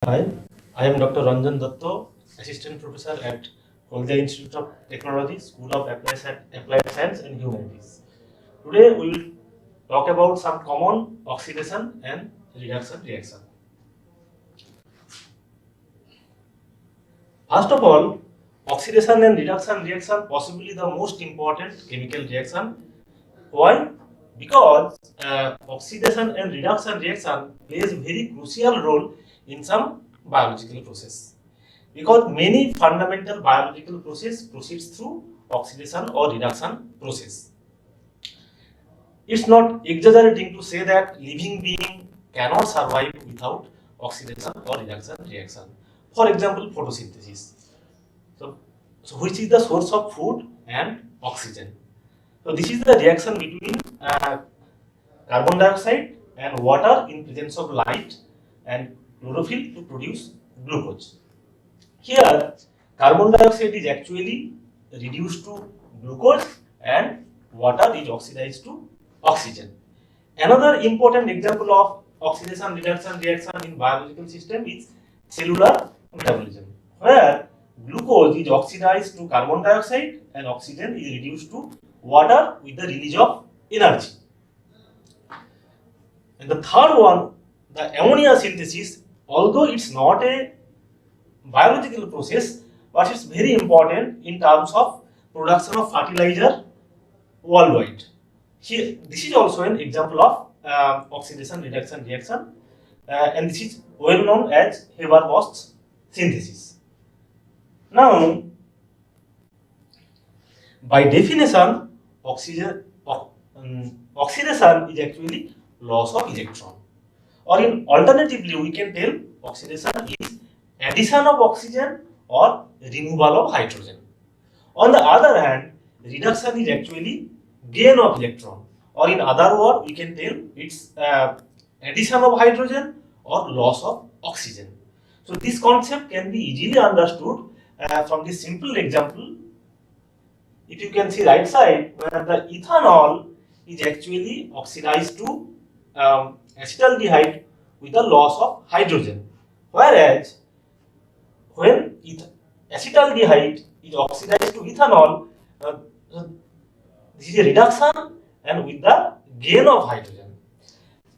Hi, I am Dr. Ranjan Dutta, Assistant Professor at Haldia Institute of Technology, School of Applied Science and Humanities. Today we will talk about some common oxidation and reduction reaction. First of all, oxidation and reduction reaction possibly the most important chemical reaction. Why? Because oxidation and reduction reaction plays a very crucial role in some biological process. Because many fundamental biological process proceeds through oxidation or reduction process. It's not exaggerating to say that living being cannot survive without oxidation or reduction reaction. For example, photosynthesis. So, which is the source of food and oxygen. So this is the reaction between carbon dioxide and water in presence of light and chlorophyll to produce glucose. Here, carbon dioxide is actually reduced to glucose and water is oxidized to oxygen. Another important example of oxidation reduction reaction in biological system is cellular metabolism, where glucose is oxidized to carbon dioxide and oxygen is reduced to water with the release of energy. And the third one, the ammonia synthesis, although it's not a biological process, but it's very important in terms of production of fertilizer worldwide. Here, this is also an example of oxidation reduction reaction, and this is well known as Haber-Bosch synthesis. Now, by definition, oxidation is actually loss of electron, or in alternatively, we can tell oxidation is addition of oxygen or removal of hydrogen. On the other hand, reduction is actually gain of electron, or in other words, we can tell it's addition of hydrogen or loss of oxygen. So this concept can be easily understood from this simple example. If you can see right side, where the ethanol is actually oxidized to acetaldehyde with the loss of hydrogen, whereas when acetaldehyde is oxidized to ethanol, uh, this is a reduction and with the gain of hydrogen.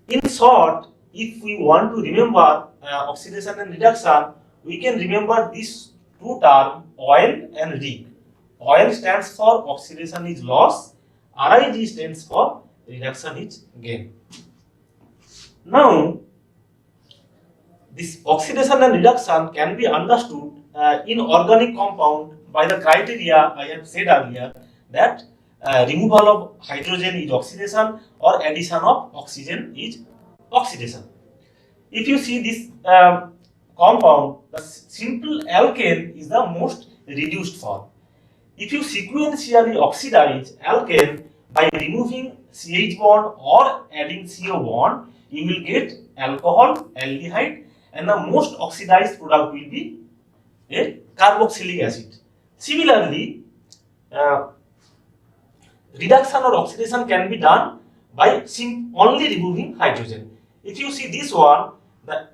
In short, if we want to remember oxidation and reduction, we can remember these two terms, oil and rig. Oil stands for oxidation is loss, RIG stands for reduction is gain. Now, this oxidation and reduction can be understood in organic compound by the criteria I have said earlier, that removal of hydrogen is oxidation or addition of oxygen is oxidation. If you see this compound, the simple alkane is the most reduced form. If you sequentially oxidize alkane by removing CH bond or adding CO bond, you will get alcohol, aldehyde, and the most oxidized product will be a carboxylic acid. Similarly, reduction or oxidation can be done by only removing hydrogen. If you see this one,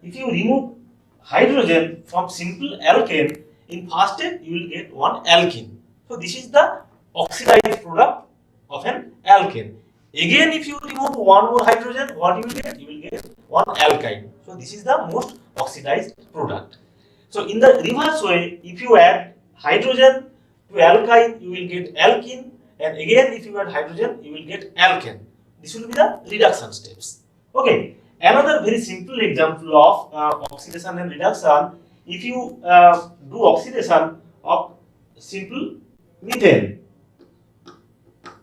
if you remove hydrogen from simple alkane, in first step you will get one alkene. So this is the oxidized product of an alkane. Again, if you remove one more hydrogen, what you will get? You will get one alkyne. So this is the most oxidized product. So in the reverse way, if you add hydrogen to alkyne, you will get alkene, and again if you add hydrogen, you will get alkane. This will be the reduction steps. Okay. Another very simple example of oxidation and reduction, if you do oxidation of simple methane,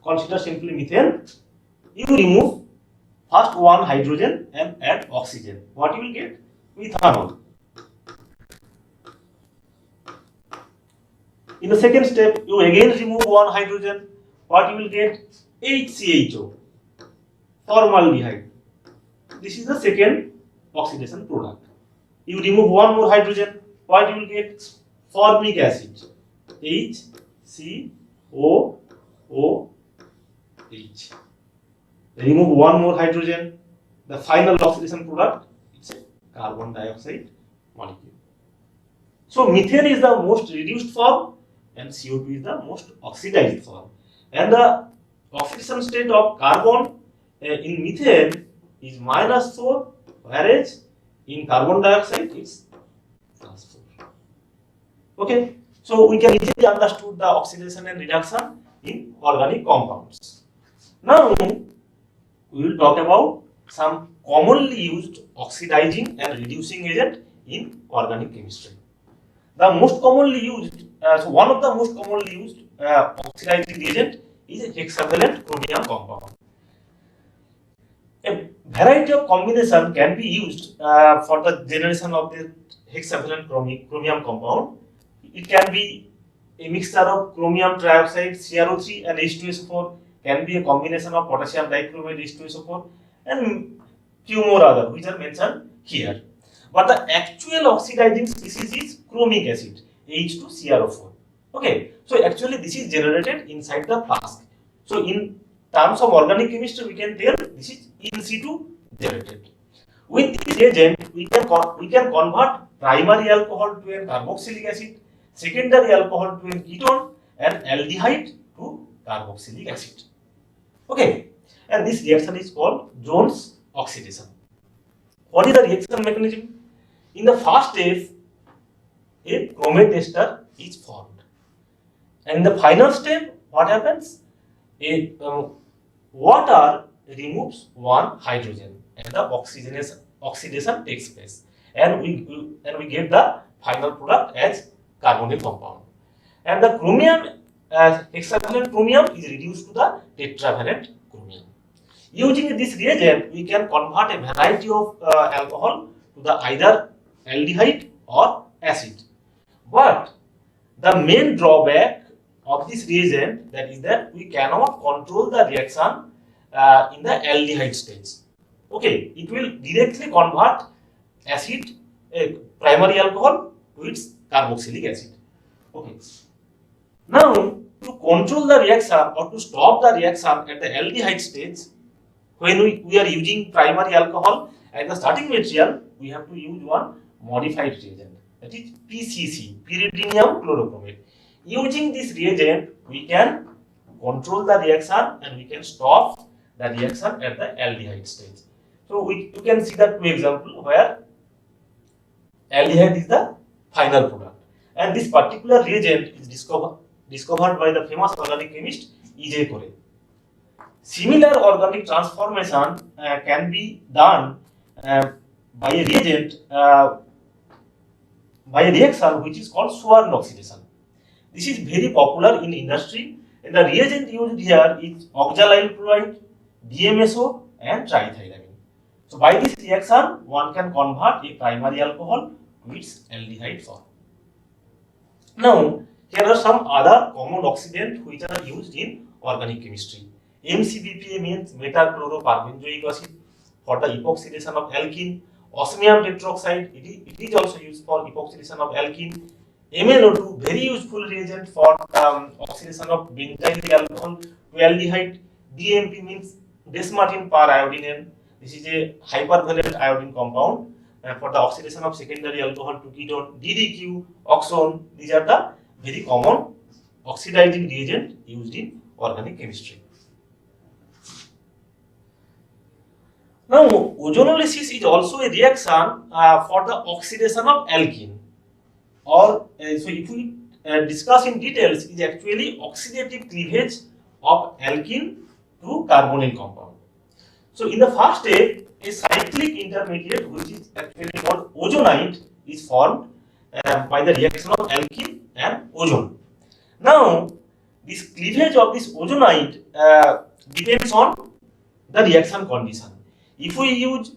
consider simply methane, you remove first one hydrogen and add oxygen. What you will get? Methanol. In the second step, you again remove one hydrogen. What you will get? HCHO, formaldehyde. This is the second oxidation product. You remove one more hydrogen. What you will get? Formic acid, HCOOH. Remove one more hydrogen. The final oxidation product is carbon dioxide molecule. So methane is the most reduced form and CO2 is the most oxidized form. And the oxidation state of carbon in methane is -4, whereas in carbon dioxide it's +4. Okay, so we can easily understood the oxidation and reduction in organic compounds. Now we will talk about some commonly used oxidizing and reducing agent in organic chemistry. The most commonly used, so one of the most commonly used oxidizing reagent is hexavalent chromium compound. A variety of combination can be used for the generation of the hexavalent chromium compound. It can be a mixture of chromium trioxide, CrO3 and H2SO4, can be a combination of potassium dichromate, H2SO4 and few more other which are mentioned here. But the actual oxidizing species is chromic acid, H2CrO4. Okay, so actually this is generated inside the flask. So in terms of organic chemistry, we can tell this is in situ generated. With this reagent, we can convert primary alcohol to an carboxylic acid, secondary alcohol to an ketone, and aldehyde to carboxylic acid. Okay, and this reaction is called Jones oxidation. What is the reaction mechanism? In the first step, a chromate ester is formed. And in the final step, what happens? A water removes one hydrogen and the oxidation takes place. And we get the final product as carbonyl compound. And the chromium, hexavalent chromium is reduced to the tetravalent chromium. Using this reagent, we can convert a variety of alcohol to the either aldehyde or acid. But the main drawback of this reagent that is that we cannot control the reaction in the aldehyde stage. Okay, it will directly convert acid, primary alcohol to its carboxylic acid. Okay. Now, to control the reaction or to stop the reaction at the aldehyde stage, when we are using primary alcohol as the starting material, we have to use one modified reagent, that is PCC, pyridinium chlorochromate. Using this reagent, we can control the reaction and we can stop the reaction at the aldehyde stage. So you can see the two example where aldehyde is the final product, and this particular reagent is discovered by the famous organic chemist E.J. Corey. Similar organic transformation can be done by a reagent, by a reaction which is called Swan oxidation. This is very popular in industry, and the reagent used here is oxalyl chloride, DMSO, and triethylamine. So by this reaction, one can convert a primary alcohol to its aldehyde form. Now, here are some other common oxidants which are used in organic chemistry. MCBPA means metachloroperbenzoic acid for the epoxidation of alkene. Osmium tetroxide, it is also used for epoxidation of alkene. MnO2, very useful reagent for oxidation of benzylic alcohol to aldehyde. DMP means desmartin periodinane. This is a hypervalent iodine compound for the oxidation of secondary alcohol to ketone. DDQ, oxone, these are the very common oxidizing reagent used in organic chemistry. Now, ozonolysis is also a reaction for the oxidation of alkene. Or so if we discuss in details, is actually oxidative cleavage of alkene to carbonyl compound. So in the first step, a cyclic intermediate which is actually called ozonide is formed by the reaction of alkene and ozone. Now, this cleavage of this ozonide depends on the reaction condition. If we use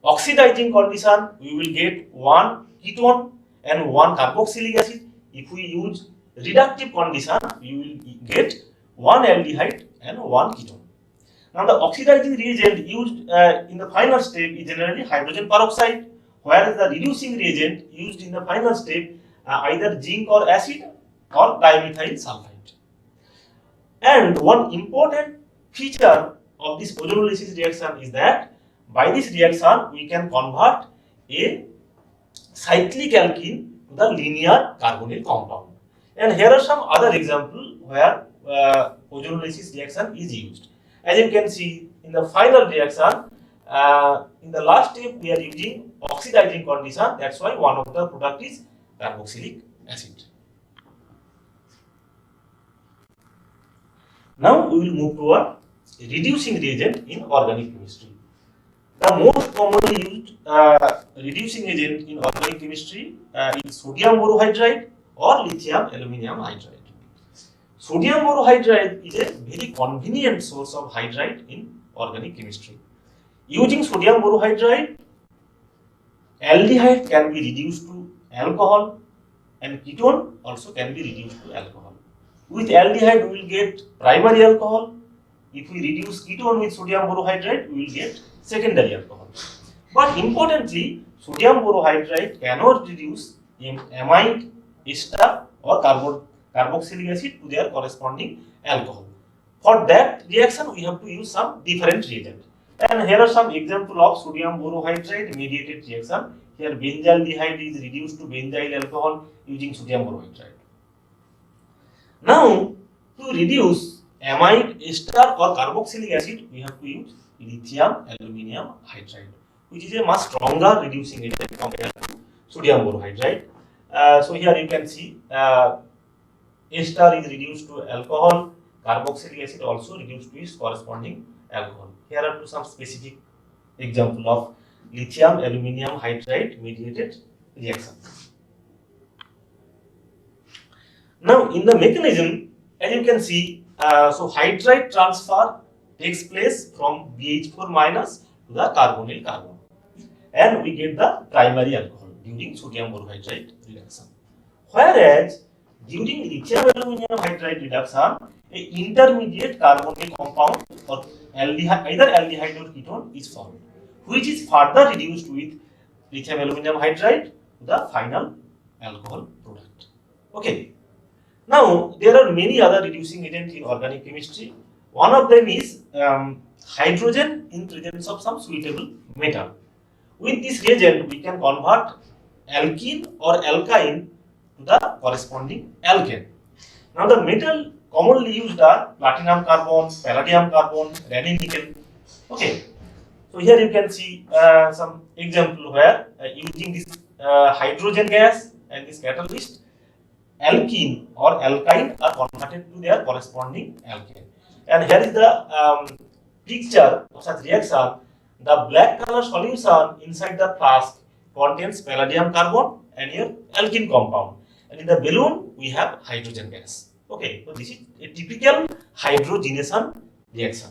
oxidizing condition, we will get one ketone and one carboxylic acid. If we use reductive condition, we will get one aldehyde and one ketone. Now, the oxidizing reagent used in the final step is generally hydrogen peroxide, whereas the reducing reagent used in the final step either zinc or acid or dimethyl sulfide. And one important feature of this ozonolysis reaction is that by this reaction we can convert a cyclic alkene to the linear carbonyl compound. And here are some other examples where ozonolysis reaction is used. As you can see in the final reaction, in the last step we are using oxidizing condition. That's why one of the product is carboxylic acid. Now we will move toward reducing reagent in organic chemistry. The most commonly used reducing agent in organic chemistry is sodium borohydride or lithium aluminium hydride. Sodium borohydride is a very convenient source of hydride in organic chemistry. Using sodium borohydride, aldehyde can be reduced to alcohol and ketone also can be reduced to alcohol. With aldehyde, we will get primary alcohol. If we reduce ketone with sodium borohydride, we will get secondary alcohol. But importantly, sodium borohydride cannot reduce amide, ester or carboxylic acid to their corresponding alcohol. For that reaction, we have to use some different reagent. And here are some examples of sodium borohydride mediated reaction. Here benzaldehyde is reduced to benzyl alcohol using sodium borohydride. Now, to reduce amide, ester or carboxylic acid, we have to use lithium aluminium hydride, which is a much stronger reducing agent compared to sodium borohydride. So here you can see ester is reduced to alcohol, carboxylic acid also reduced to its corresponding alcohol. Here are some specific examples of lithium aluminium hydride mediated reaction. Now in the mechanism, as you can see, so hydride transfer takes place from BH4 minus to the carbonyl carbon, and we get the primary alcohol during sodium borohydride reduction. Whereas during lithium aluminium hydride reduction, an intermediate carbonyl compound or aldehyde, either aldehyde or ketone is formed, which is further reduced with lithium aluminium hydride to the final alcohol product. Okay. Now there are many other reducing agents in organic chemistry. One of them is hydrogen in presence of some suitable metal. With this reagent, we can convert alkene or alkyne to the corresponding alkane. Now the metal commonly used are platinum carbon, palladium carbon, raney nickel. Okay, so here you can see some example where using this hydrogen gas and this catalyst, alkene or alkyne are converted to their corresponding alkane. And here is the picture of such reaction. The black color solution inside the flask contains palladium carbon and your alkene compound. And in the balloon, we have hydrogen gas. Okay, so this is a typical hydrogenation reaction.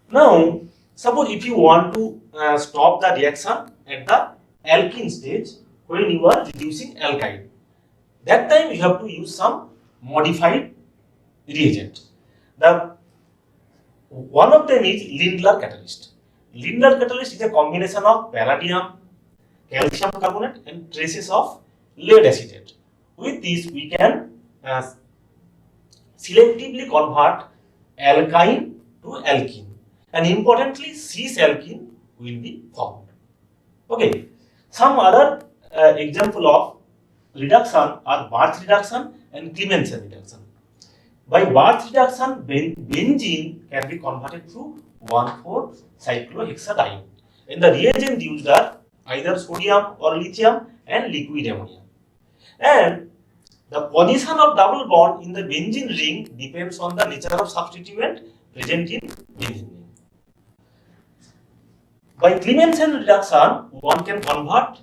Now, suppose if you want to stop the reaction at the alkene stage when you are reducing alkyne, that time you have to use some modified reagent. One of them is Lindlar catalyst. Lindlar catalyst is a combination of palladium, calcium carbonate and traces of lead acetate. With this, we can selectively convert alkyne to alkene, and importantly, cis alkene will be formed. Okay, some other example of reduction are Barth reduction and Clemenson reduction. By Barth reduction, benzene can be converted to 1,4-cyclohexadiene, and the reagent used are either sodium or lithium and liquid ammonia. And the position of double bond in the benzene ring depends on the nature of substituent present in benzene ring. By Clemenson reduction, one can convert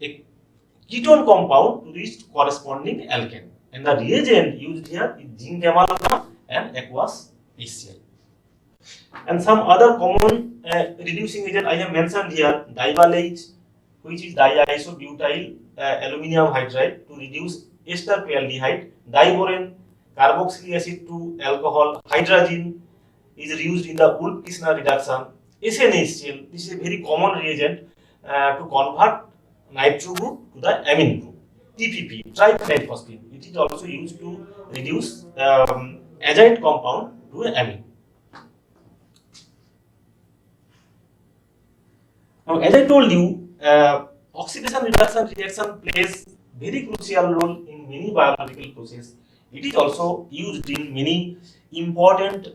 a ketone compound to its corresponding alkane, and the reagent used here is zinc amalgam and aqueous HCl. And some other common reducing agent I have mentioned here, divalate, which is diisobutyl aluminium hydride to reduce ester to aldehyde, diborane, carboxylic acid to alcohol, hydrazine is used in the Wolff-Kishner reduction, SnHCl, this is a very common reagent to convert nitro group to the amine group, TPP, triphenyl phosphine. It is also used to reduce azide compound to amine. Now, as I told you, oxidation reduction reaction plays very crucial role in many biological processes. It is also used in many important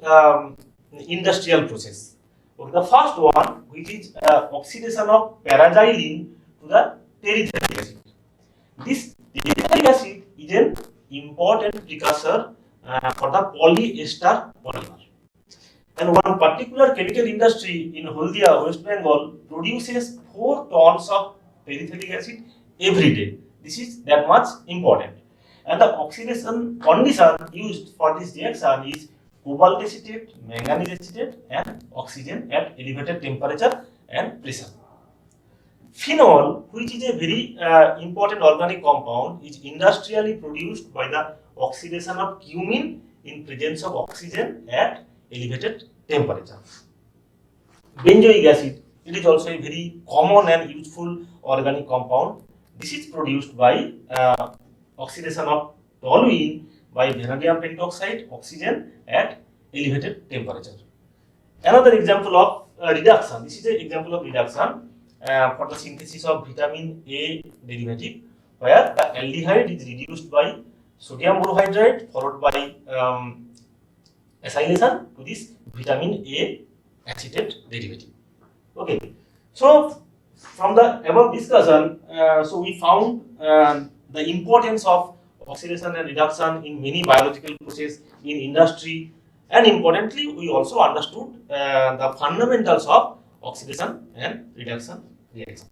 industrial processes. Okay, the first one, which is oxidation of paraxylene to the terephthalic acid. This terephthalic acid is an important precursor for the polyester polymer. And one particular chemical industry in Haldia, West Bengal, produces 4 tons of terephthalic acid every day. This is that much important. And the oxidation condition used for this reaction is cobalt acetate, manganese acetate, and oxygen at elevated temperature and pressure. Phenol, which is a very important organic compound, is industrially produced by the oxidation of cumene in presence of oxygen at elevated temperature. Benzoic acid, it is also a very common and useful organic compound. This is produced by oxidation of toluene by vanadium pentoxide, oxygen at elevated temperature. Another example of reduction, this is an example of reduction for the synthesis of vitamin A derivative, where the aldehyde is reduced by sodium borohydride followed by acylation to this vitamin A acetate derivative. Okay, so from the above discussion, so we found the importance of oxidation and reduction in many biological processes in industry, and importantly, we also understood the fundamentals of oxidation and reduction reaction.